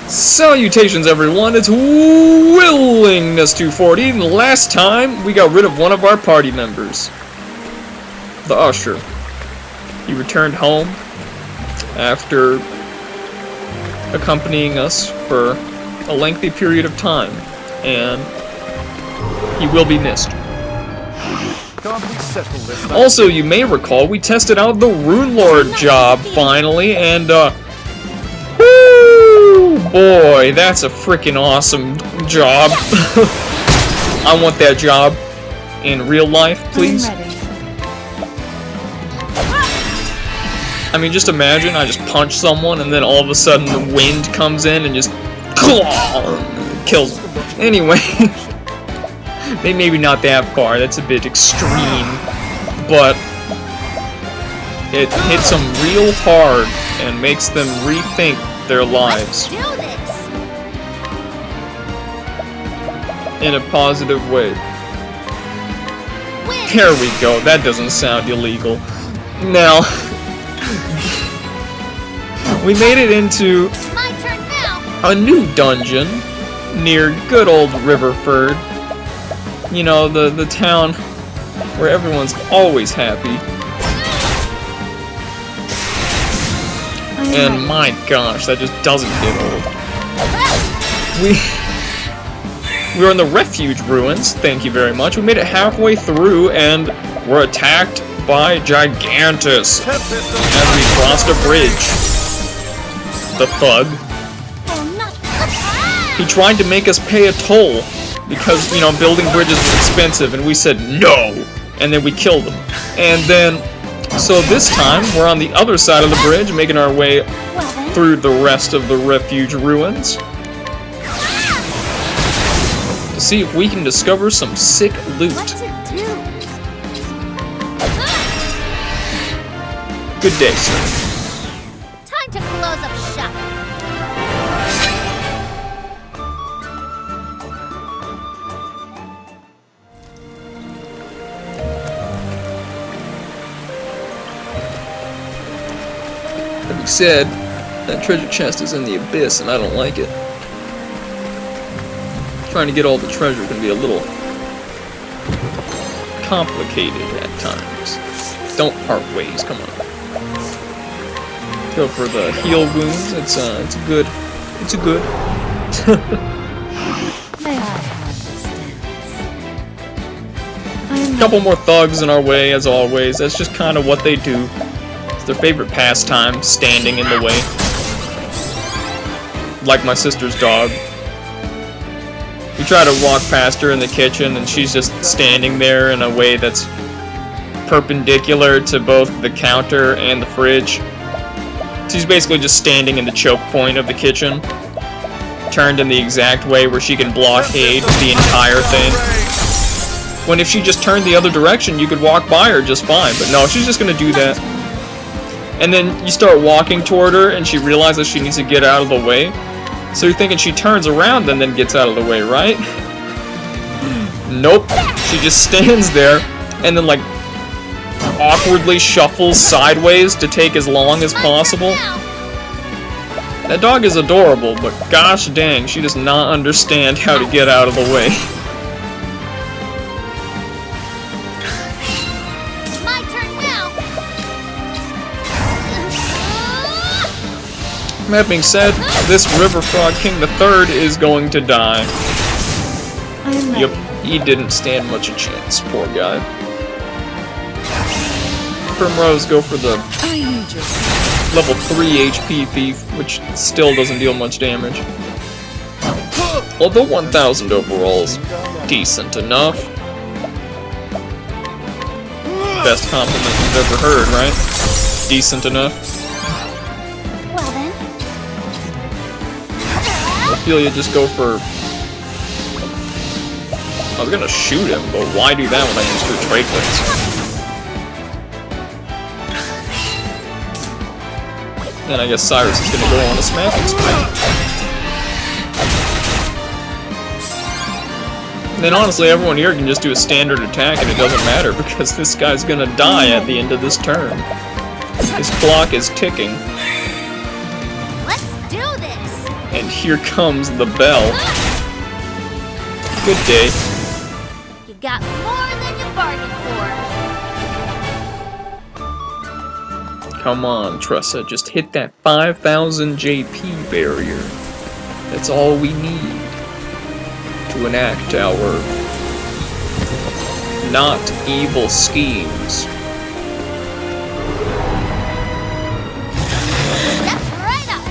Salutations everyone, it's Willingness240, and last time we got rid of one of our party members. The Usher. He returned home after accompanying us for a lengthy period of time, and he will be missed. Also, you may recall we tested out the Rune Lord job finally, and woo, boy, that's a freaking awesome job. I want that job in real life, please. I mean, just imagine I just punch someone and then all of a sudden the wind comes in and just kills them. Anyway, maybe not that far, that's a bit extreme, but it hits them real hard and makes them rethink their lives in a positive way. There we go, that doesn't sound illegal. Now, we made it into a new dungeon near good old Riverford. You know, the town where everyone's always happy. And my gosh, that just doesn't get old. We were in the refuge ruins, thank you very much. We made it halfway through and were attacked by Gigantus as we crossed a bridge. The thug. He tried to make us pay a toll because, you know, building bridges was expensive, and we said no, and then we killed him. And then, so this time, we're on the other side of the bridge, making our way through the rest of the refuge ruins to see if we can discover some sick loot. Good day, sir. Time to close up shop. Like you said, that treasure chest is in the abyss, and I don't like it. Trying to get all the treasure can be a little complicated at times. Don't part ways, come on. Go for the heal wounds. It's a good. Couple more thugs in our way, as always. That's just kind of what they do. It's their favorite pastime, standing in the way. Like my sister's dog. We try to walk past her in the kitchen, and she's just standing there in a way that's perpendicular to both the counter and the fridge. She's basically just standing in the choke point of the kitchen, turned in the exact way where she can blockade the entire thing. When if she just turned the other direction, you could walk by her just fine, but no, she's just gonna do that. And then you start walking toward her, and she realizes she needs to get out of the way. So you're thinking she turns around and then gets out of the way, right? Nope. She just stands there, and then, like, awkwardly shuffles sideways to take as long as possible. That dog is adorable, but gosh dang, she does not understand how to get out of the way. My turn now. That being said, this River Frog King III is going to die. Yep, he didn't stand much a chance, poor guy. Primrose go for the level 3 HP thief, which still doesn't deal much damage. Although 1000 overall is decent enough. Best compliment you've ever heard, right? Decent enough. Well then. Ophelia just go for... I was gonna shoot him, but why do that when I use 2 Trakelets? Then I guess Cyrus is gonna go on a smacking spree. Then honestly, everyone here can just do a standard attack and it doesn't matter because this guy's gonna die at the end of this turn. His clock is ticking. Let's do this. And here comes the bell. Good day. You got more than you bargained for. Come on, Tressa, just hit that 5,000 JP barrier. That's all we need to enact our not evil schemes. That's right up.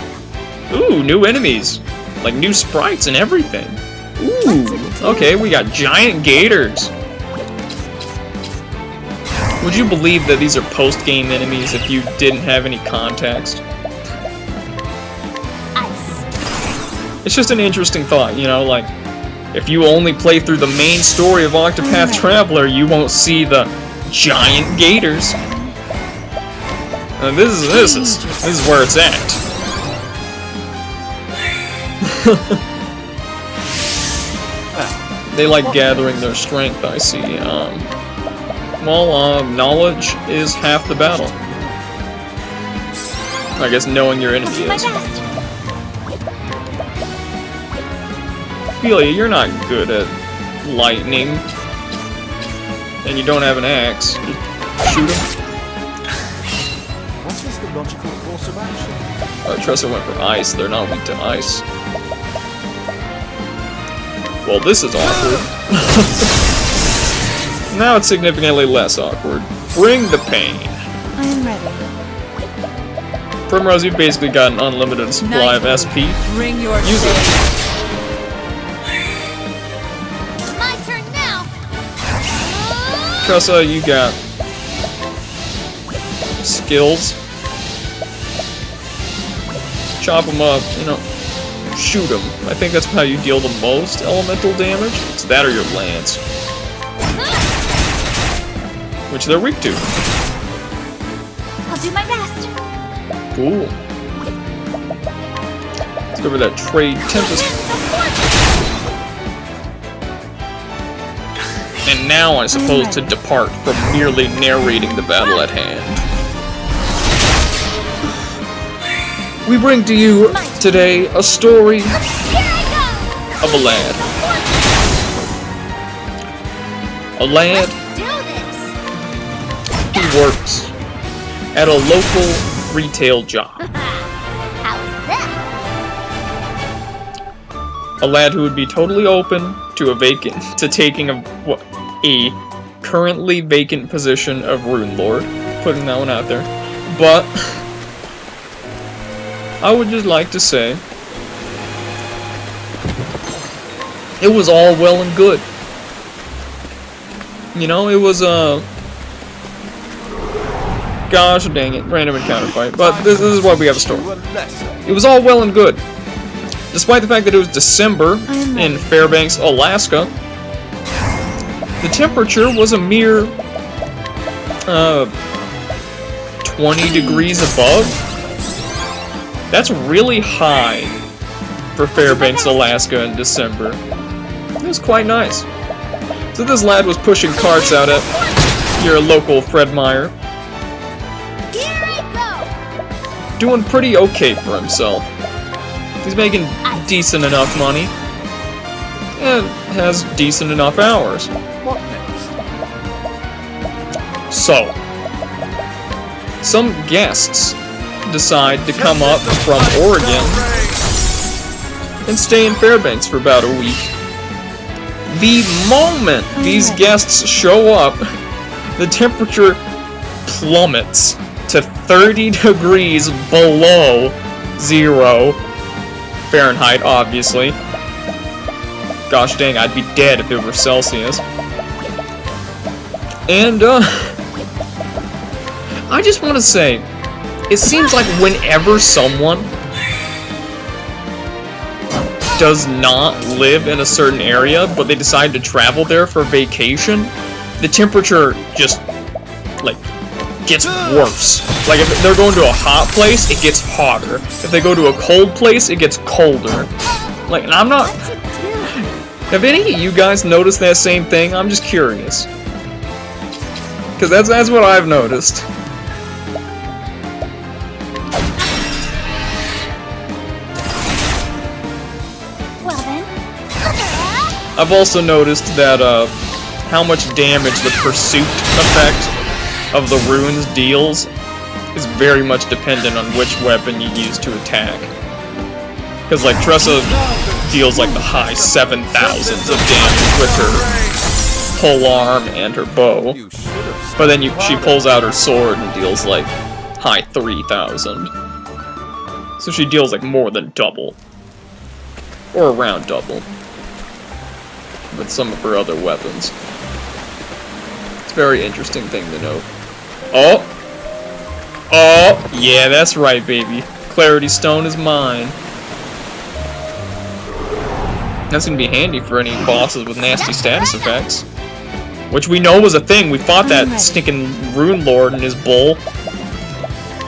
Ooh, new enemies. Like new sprites and everything. Ooh, okay, we got giant gators. Would you believe that these are post-game enemies if you didn't have any context? Ice. It's just an interesting thought, you know, like, if you only play through the main story of Octopath Traveler, you won't see the giant gators. And this is where it's at. They like gathering their strength, I see. Knowledge is half the battle. I guess knowing your enemy is. Ophelia, you're not good at lightning. And you don't have an axe. Just shoot him. What is the logical course of action? Tressa went for ice. They're not weak to ice. Well, this is awkward. Now it's significantly less awkward. Bring the pain. I am ready. Primrose, you've basically got an unlimited supply of SP. Bring your Use it. My turn now. Tressa, you got skills. Chop them up, you know, shoot them. I think that's how you deal the most elemental damage. It's that or your lance. Which they're weak to. I'll do my best. Cool. Let's go over that trade tempest. And now I suppose to depart from merely narrating the battle at hand. We bring to you today a story Here I of a lad. A go. lad Do this. who works at a local retail job. How's that? A lad who would be totally open to taking a currently vacant position of Rune Lord. Putting that one out there. But I would just like to say it was all well and good. You know, it was gosh dang it, random encounter fight. But this is why we have a story. It was all well and good. Despite the fact that it was December in Fairbanks, Alaska, the temperature was a mere 20 degrees above. That's really high for Fairbanks, Alaska in December. It was quite nice. So this lad was pushing carts out at your local Fred Meyer. Here I go. Doing pretty okay for himself. He's making decent enough money. And has decent enough hours. What next? So, some guests decide to come up from Oregon and stay in Fairbanks for about a week. The moment these guests show up, the temperature plummets to 30 degrees below 0 Fahrenheit, obviously. Gosh dang, I'd be dead if it were Celsius. And, I just want to say, it seems like whenever someone does not live in a certain area, but they decide to travel there for vacation, the temperature just, like, gets worse. Like, if they're going to a hot place, it gets hotter. If they go to a cold place, it gets colder. Like, and I'm not... Have any of you guys noticed that same thing? I'm just curious. Because that's what I've noticed. I've also noticed that how much damage the pursuit effect of the runes deals is very much dependent on which weapon you use to attack. Because like Tressa deals like the high 7,000s of damage with her pole arm and her bow, but then she pulls out her sword and deals like high 3,000. So she deals like more than double, or around double, with some of her other weapons. It's a very interesting thing to note. Oh! Oh! Yeah, that's right, baby. Clarity Stone is mine. That's gonna be handy for any bosses with nasty status effects. Which we know was a thing. We fought that stinking Rune Lord and his bull.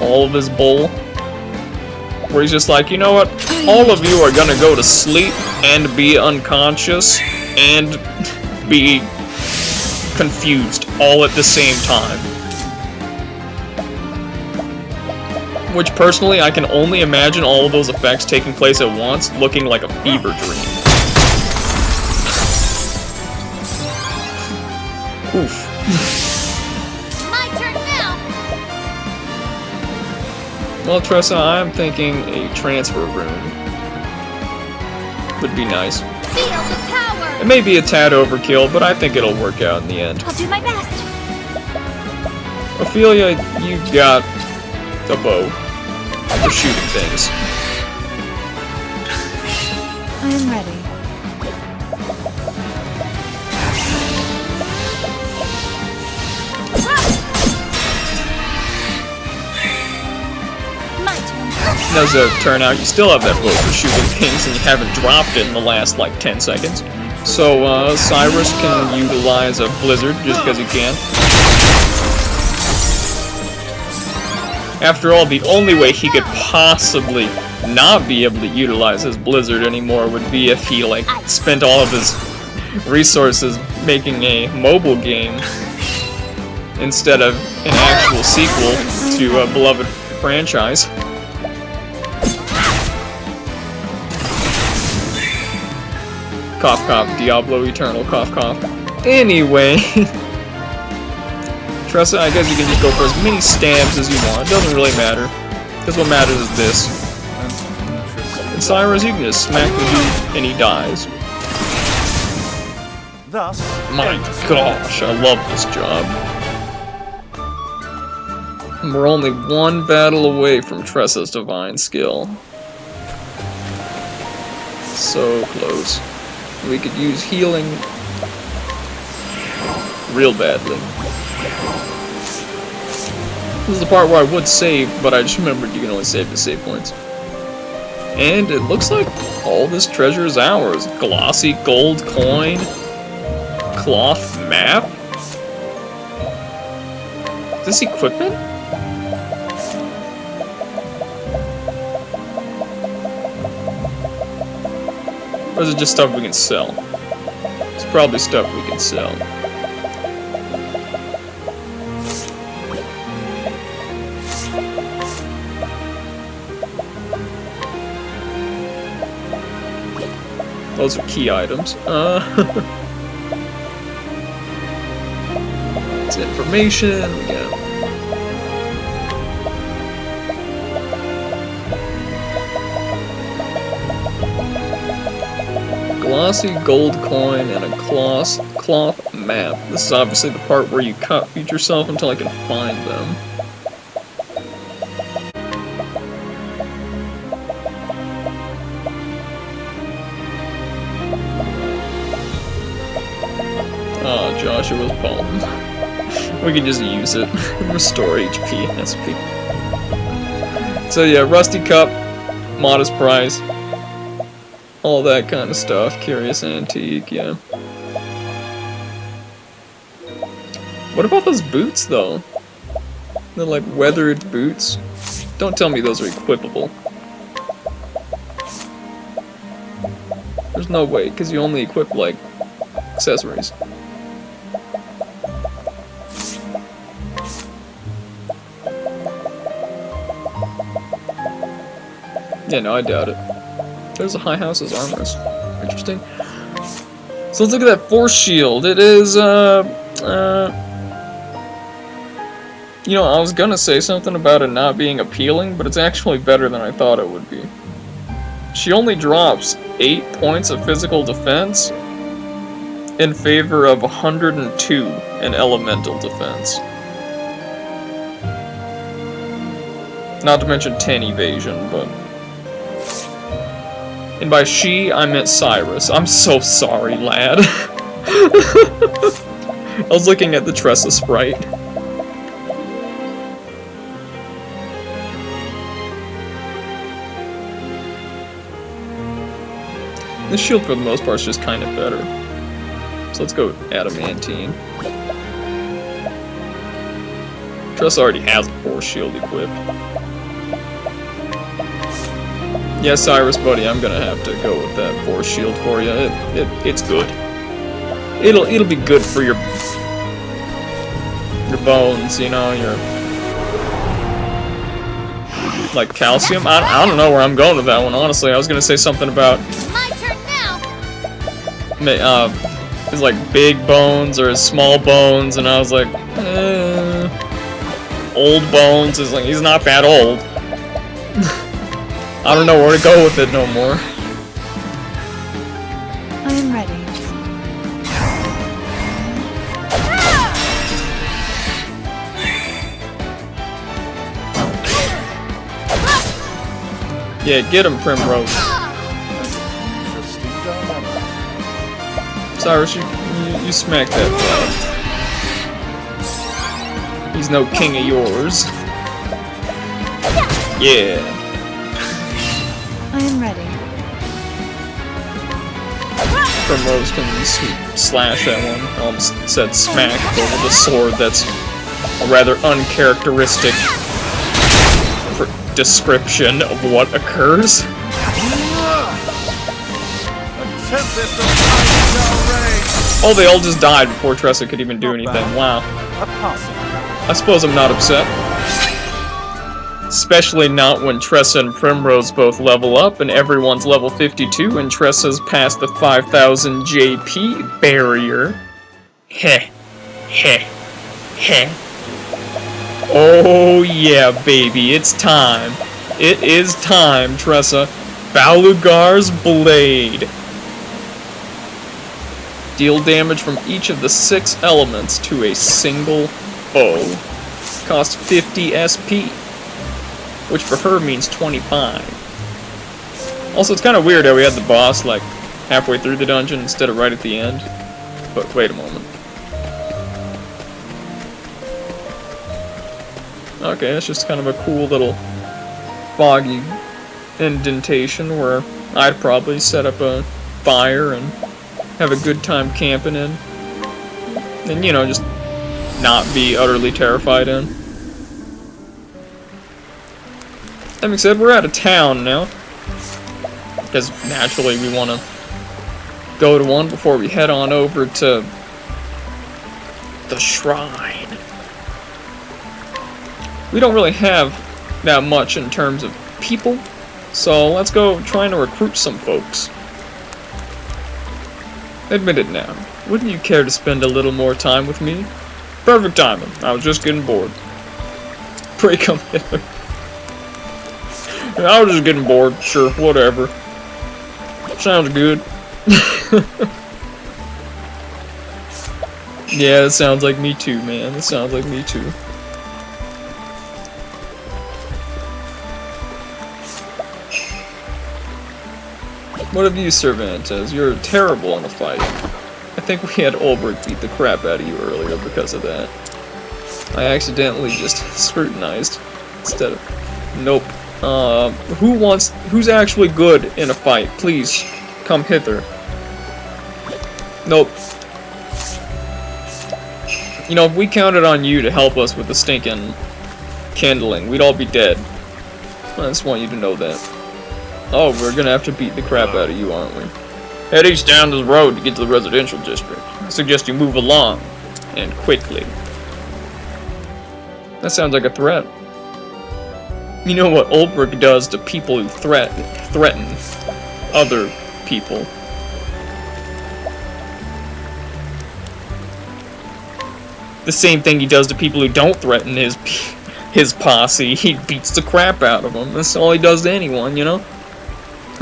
All of his bull. Where he's just like, you know what? All of you are gonna go to sleep and be unconscious and be confused all at the same time. Which personally, I can only imagine all of those effects taking place at once, looking like a fever dream. Oof. My turn now. Well, Tressa, I'm thinking a transfer rune would be nice. Feel the power. It may be a tad overkill, but I think it'll work out in the end. I'll do my best. Ophelia, you've got a bow for shooting things. I am ready. As a turnout, you still have that bow for shooting things, and you haven't dropped it in the last, like, 10 seconds. So, Cyrus can utilize a blizzard just because he can. After all, the only way he could possibly not be able to utilize his blizzard anymore would be if he, like, spent all of his resources making a mobile game instead of an actual sequel to a beloved franchise. Cough cough, Diablo Eternal, cough cough. Anyway, Tressa, I guess you can just go for as many stabs as you want. It doesn't really matter. Because what matters is this. And Cyrus, you can just smack the dude and he dies. Thus, My gosh, I love this job. And we're only one battle away from Tressa's divine skill. So close. We could use healing real badly. This is the part where I would save, but I just remembered you can only save the save points. And it looks like all this treasure is ours. Glossy gold coin, cloth map. Is this equipment? Or is it just stuff we can sell? It's probably stuff we can sell. Those are key items. It's information. We got glossy gold coin and a cloth map. This is obviously the part where you feed yourself until I can find them. Oh, Joshua's palm. We can just use it. Restore HP, SP. So yeah, rusty cup, modest price. All that kind of stuff. Curious antique, yeah. What about those boots, though? They're like weathered boots. Don't tell me those are equipable. There's no way, because you only equip, like, accessories. Yeah, no, I doubt it. There's a high house's armors. Interesting. So let's look at that force shield. It is, you know, I was gonna say something about it not being appealing, but it's actually better than I thought it would be. She only drops 8 points of physical defense in favor of 102 in elemental defense. Not to mention 10 evasion, but... And by she, I meant Cyrus. I'm so sorry, lad. I was looking at the Tressa sprite. This shield, for the most part, is just kind of better. So let's go Adamantine. Tressa already has a force shield equipped. Yeah, Cyrus, buddy, I'm gonna have to go with that force shield for you. It's good. It'll be good for your bones, you know, your like calcium. I don't know where I'm going with that one. Honestly, I was gonna say something about My turn now. his like big bones or his small bones, and I was like, old bones is like he's not that old. I don't know where to go with it no more. I am ready. Yeah, get him, Primrose. Cyrus, you smack that flag. He's no king of yours. Yeah. I am ready. Primrose can slash that one. I almost said smack, but with a sword that's a rather uncharacteristic description of what occurs. Oh, they all just died before Tressa could even do anything. Wow. I suppose I'm not upset. Especially not when Tressa and Primrose both level up and everyone's level 52 and Tressa's past the 5,000 JP barrier. Heh. Heh. Heh. Oh yeah, baby, it's time. It is time, Tressa. Balugar's Blade. Deal damage from each of the 6 elements to a single foe. Cost 50 SP. Which for her means 25. Also, it's kind of weird how we had the boss, like, halfway through the dungeon instead of right at the end. But wait a moment. Okay, it's just kind of a cool little foggy indentation where I'd probably set up a fire and have a good time camping in. And, you know, just not be utterly terrified in. That being said, we're out of town now. Because naturally we want to go to one before we head on over to the shrine. We don't really have that much in terms of people, so let's go trying to recruit some folks. Admit it now, wouldn't you care to spend a little more time with me? Perfect timing, I was just getting bored. Pray come hither. I was just getting bored, sure, whatever. Sounds good. Yeah, it sounds like me too, man. It sounds like me too. What of you, Cervantes? You're terrible in a fight. I think we had Olberic beat the crap out of you earlier because of that. I accidentally just scrutinized instead of... Nope. Who's actually good in a fight? Please, come hither. Nope. You know, if we counted on you to help us with the stinking kindling, we'd all be dead. I just want you to know that. Oh, we're gonna have to beat the crap out of you, aren't we? Head east down this road to get to the residential district. I suggest you move along, and quickly. That sounds like a threat. You know what Olberic does to people who threaten other people. the same thing he does to people who don't threaten his posse. He beats the crap out of them. That's all he does to anyone, you know?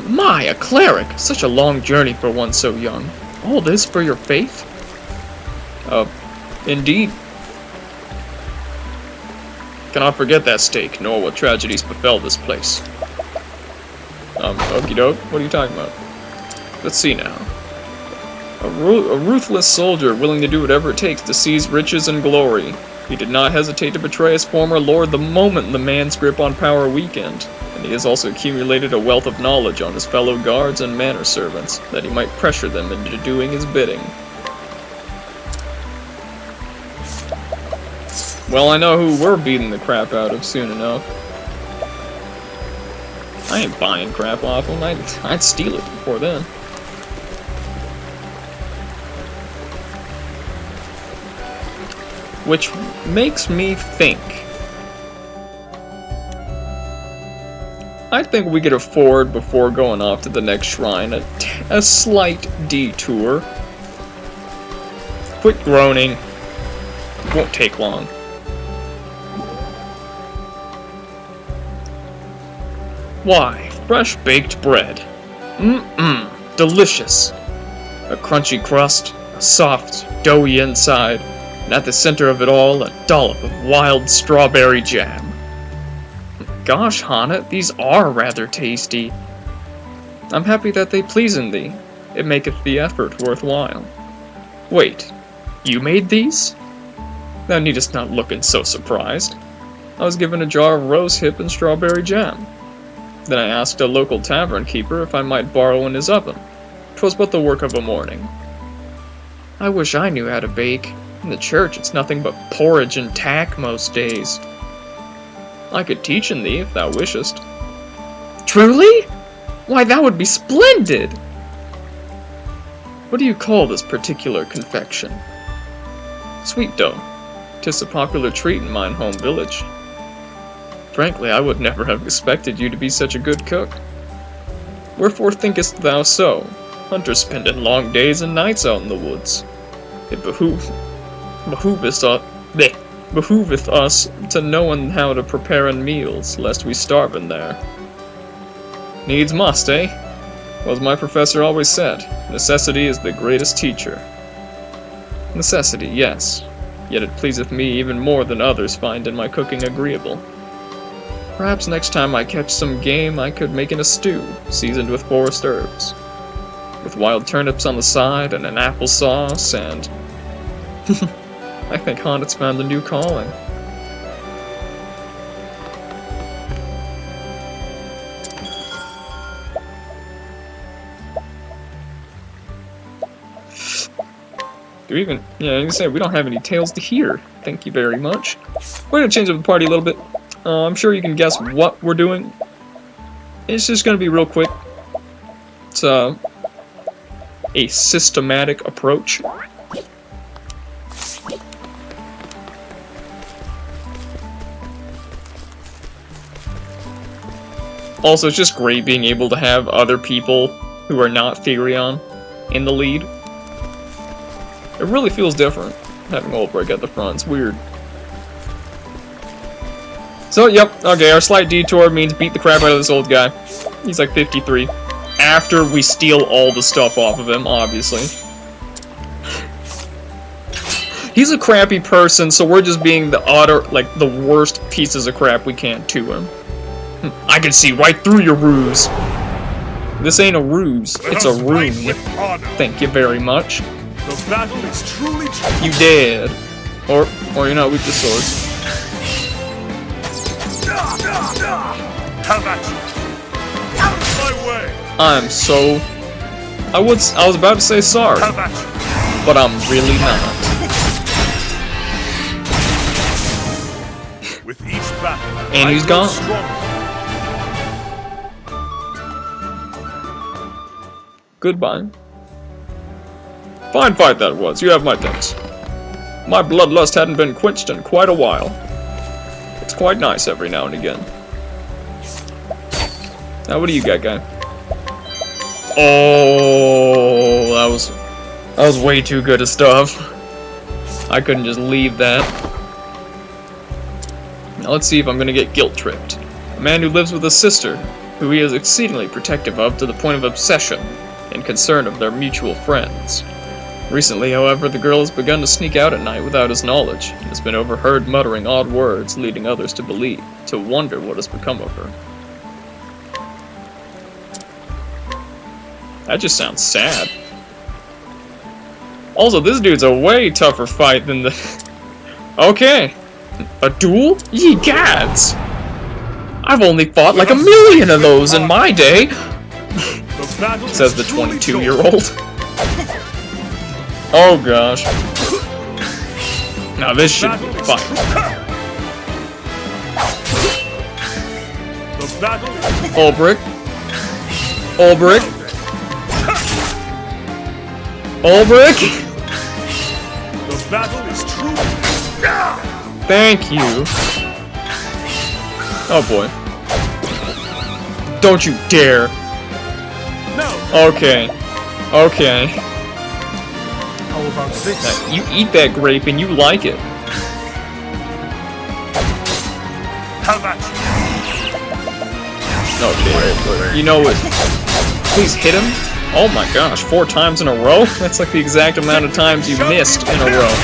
My, a cleric! Such a long journey for one so young. All this for your faith? Indeed. Cannot forget that stake, nor what tragedies befell this place. Okie doke, what are you talking about? Let's see now. A ruthless soldier willing to do whatever it takes to seize riches and glory. He did not hesitate to betray his former lord the moment the man's grip on power weakened. And he has also accumulated a wealth of knowledge on his fellow guards and manor servants, that he might pressure them into doing his bidding. Well, I know who we're beating the crap out of soon enough. I ain't buying crap off him. I'd steal it before then. Which makes me think. I think we could afford, before going off to the next shrine, a slight detour. Quit groaning. It won't take long. Why, fresh baked bread. Mmm, delicious. A crunchy crust, a soft, doughy inside, and at the center of it all, a dollop of wild strawberry jam. Gosh, Hana, these are rather tasty. I'm happy that they pleasen thee. It maketh the effort worthwhile. Wait, you made these? Thou needest not looking so surprised. I was given a jar of rosehip and strawberry jam. Then I asked a local tavern keeper if I might borrow in his oven. 'Twas but the work of a morning. I wish I knew how to bake. In the church it's nothing but porridge and tack most days. I could teach in thee if thou wishest. Truly? Why, that would be splendid! What do you call this particular confection? Sweet dough. 'Tis a popular treat in mine home village. Frankly, I would never have expected you to be such a good cook. Wherefore thinkest thou so? Hunters spending long days and nights out in the woods. It behooveth us to know how to prepare meals, lest we starve in there. Needs must, eh? Well, as my professor always said, necessity is the greatest teacher. Necessity, yes. Yet it pleaseth me even more than others find in my cooking agreeable. Perhaps next time I catch some game I could make in a stew, seasoned with forest herbs. With wild turnips on the side, and an applesauce, and... I think Honet's found a new calling. Do we even... Yeah, you can say we don't have any tales to hear. Thank you very much. We're gonna change up the party a little bit. I'm sure you can guess what we're doing. It's just gonna be real quick. It's a systematic approach. Also, it's just great being able to have other people who are not Therion in the lead. It really feels different, having Olberic at the front. It's weird. So, yep, okay, our slight detour means beat the crap out of this old guy. He's like 53. After we steal all the stuff off of him, obviously. He's a crappy person, so we're just being the the worst pieces of crap we can to him. I can see right through your ruse. This ain't a ruse, it's a rune. Thank you very much. The battle is truly You dead. Or you're not with the swords. Have at you. Out of my way. I'm so... I was about to say sorry, Have at you. but I'm really not. With each battle, And he's I grow gone. stronger. Goodbye. Fine fight that was, you have my thanks. My bloodlust hadn't been quenched in quite a while. It's quite nice every now and again. Now what do you got, guy? Oh, that was way too good of stuff. I couldn't just leave that. Now let's see if I'm gonna get guilt-tripped. A man who lives with a sister, who he is exceedingly protective of to the point of obsession and concern of their mutual friends. Recently, however, the girl has begun to sneak out at night without his knowledge, and has been overheard muttering odd words, leading others to wonder what has become of her. That just sounds sad. Also, this dude's a way tougher fight than the... Okay. A duel? Ye gads! I've only fought like 1,000,000 of those in my day! Says the 22-year-old. Oh gosh. Now this should be fun. Olberic. Olberic. Olberic. The battle is true. Thank you. Oh boy. Don't you dare. No. Okay. Okay. How about this? Now, you eat that grape and you like it. How about Okay, you know what? Please hit him. Oh my gosh, 4 times in a row? That's like the exact amount of times you missed in a row.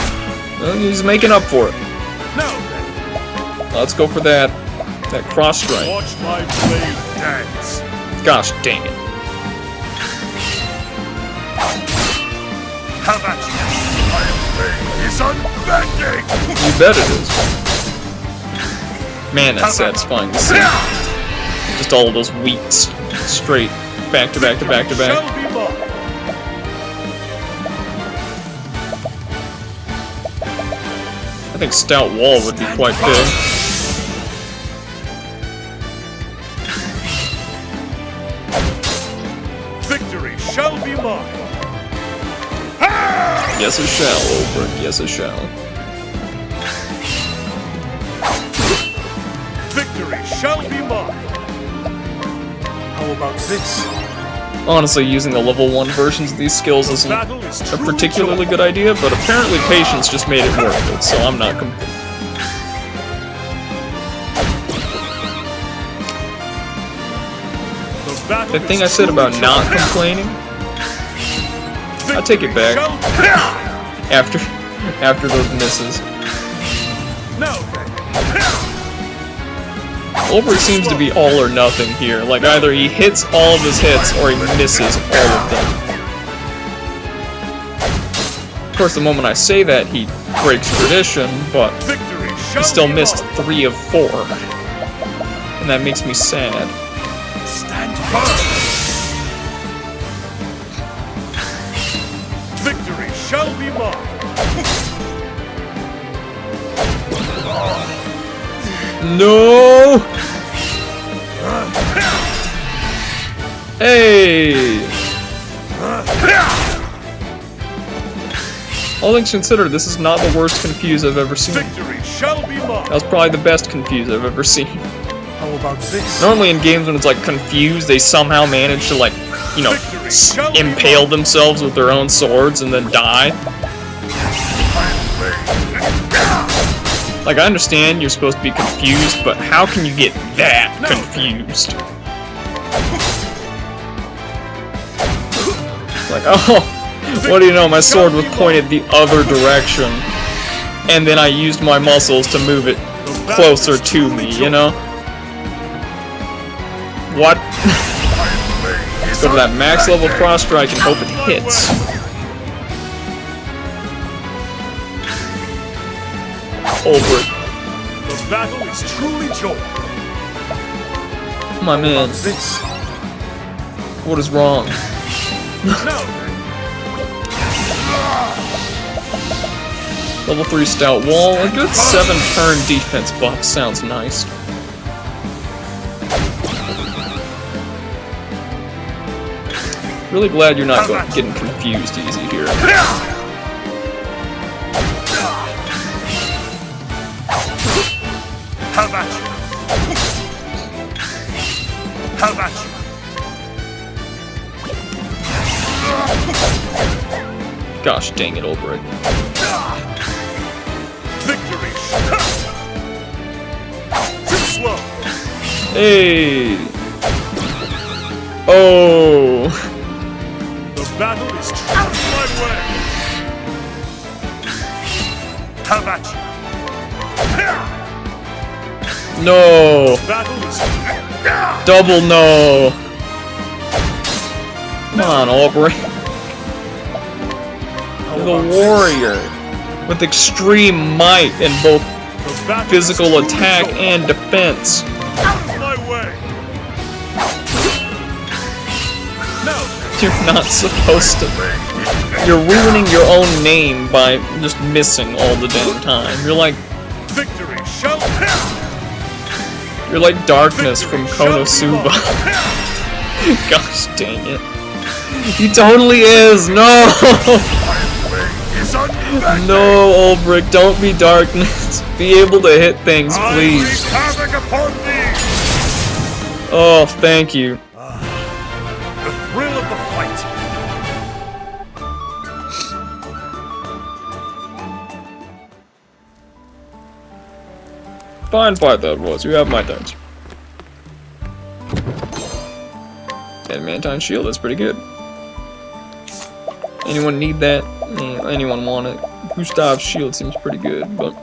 Well, he's making up for it. No. Let's go for that cross strike. Watch my blade dance. Gosh dang it. How about you? My blade is unbending. You bet it is. Man, that's satisfying to see. Just all of those weeks straight, back to back to back to back. Shall be mine. I think Stout Wall would be quite big. Victory shall be mine. Yes it shall, Olberic, yes it shall. Victory shall be mine. How about this? Honestly, using the level 1 versions of these skills isn't Battle is a particularly good idea, but apparently patience just made it worth it, so I'm not complaining. The thing I said about not complaining, I take it back. After those misses. No. Olberic seems to be all or nothing here. Like either he hits all of his hits or he misses all of them. Of course, the moment I say that, he breaks tradition, but he still missed 3 of 4. And that makes me sad. Stand firm. Victory shall be mine. No! Hey! All things considered, this is not the worst Confuse I've ever seen. Victory shall be mine. That was probably the best Confuse I've ever seen. How about this? Normally in games when it's like confused, they somehow manage to like, you know, impale themselves with their own swords and then die. Like, I understand you're supposed to be confused, but how can you get that confused? Like, oh, what do you know, my sword was pointed the other direction, and then I used my muscles to move it closer to me, you know? What? Let's go to that max level cross strike and hope it hits. Olberic. The battle is truly joy. My man. What is wrong? No. Level 3 Stout Wall. A good 7-turn defense buff sounds nice. Really glad you're not getting confused easy here. How about you? How about you? Gosh dang it, Olberic. slow. Hey! Oh! The battle is out my way. How about you? No! The battle is Double no! Come on, Olberic. The warrior with extreme might in both physical attack and defense. out my way. No. You're not supposed to. You're ruining your own name by just missing all the damn time. You're like Victory shall darkness from Konosuba. Gosh dang it. He totally is! No! No, Olberic, don't be darkness. Be able to hit things, please. Oh, thank you. The thrill of the fight. Fine fight that was. You have my thanks. Adamantine shield, that's pretty good. Anyone need that? Anyone want it? Gustav's shield seems pretty good, but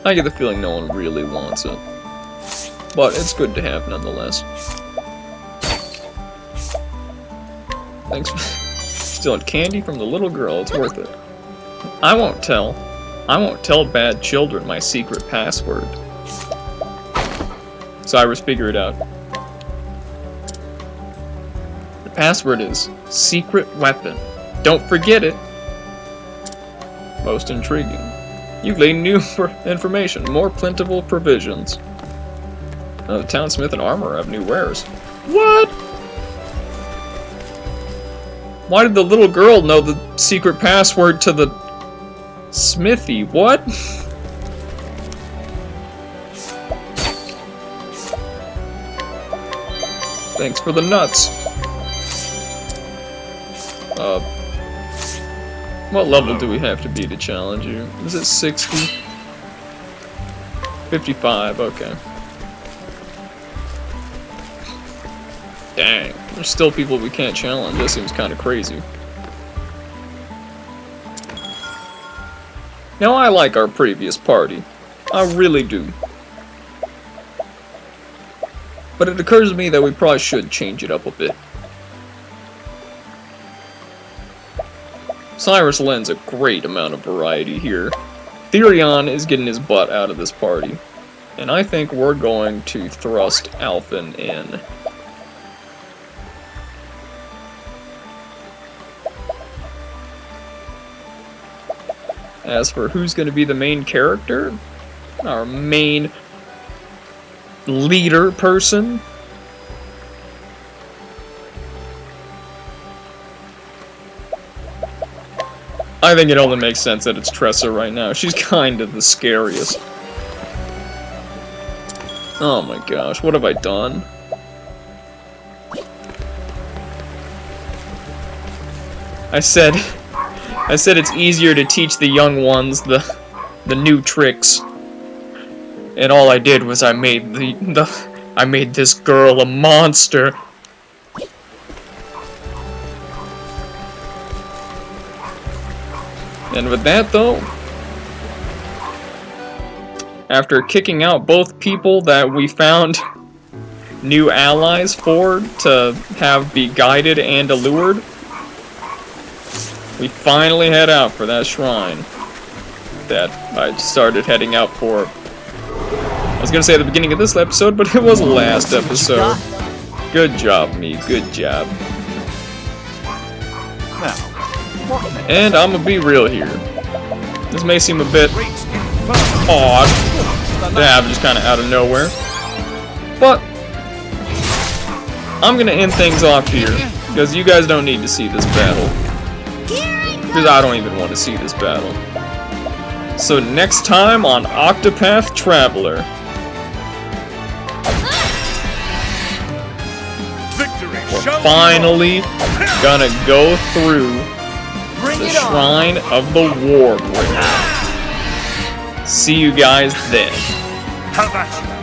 I get the feeling no one really wants it. But it's good to have nonetheless. Thanks for stealing candy from the little girl, it's worth it. I won't tell bad children my secret password. Cyrus, figure it out. The password is secret weapon. Don't forget it. Most intriguing. You've gained new information, more plentiful provisions. The townsmith and armorer have new wares. What? Why did the little girl know the secret password to the smithy? What? Thanks for the nuts. What level do we have to be to challenge you? Is it 60? 55, okay. Dang, there's still people we can't challenge. That seems kind of crazy. Now, I like our previous party. I really do. But it occurs to me that we probably should change it up a bit. Cyrus lends a great amount of variety here. Therion is getting his butt out of this party. And I think we're going to thrust Alphen in. As for who's going to be the main character, our main leader person, I think it only makes sense that it's Tressa right now. She's kind of the scariest. Oh my gosh, what have I done? I said it's easier to teach the young ones the new tricks. And all I did was I made I made this girl a monster. And with that though, after kicking out both people that we found new allies for to have be guided and allured, we finally head out for that shrine that I started heading out for. I was gonna say at the beginning of this episode, but it was the last episode. Good job, me. Good job. And I'm gonna be real here. This may seem a bit odd to have just kind of out of nowhere, but I'm gonna end things off here because you guys don't need to see this battle. Because I don't even want to see this battle. So next time on Octopath Traveler, we're finally gonna go through the Shrine of the Warbringer. See you guys then. How about you?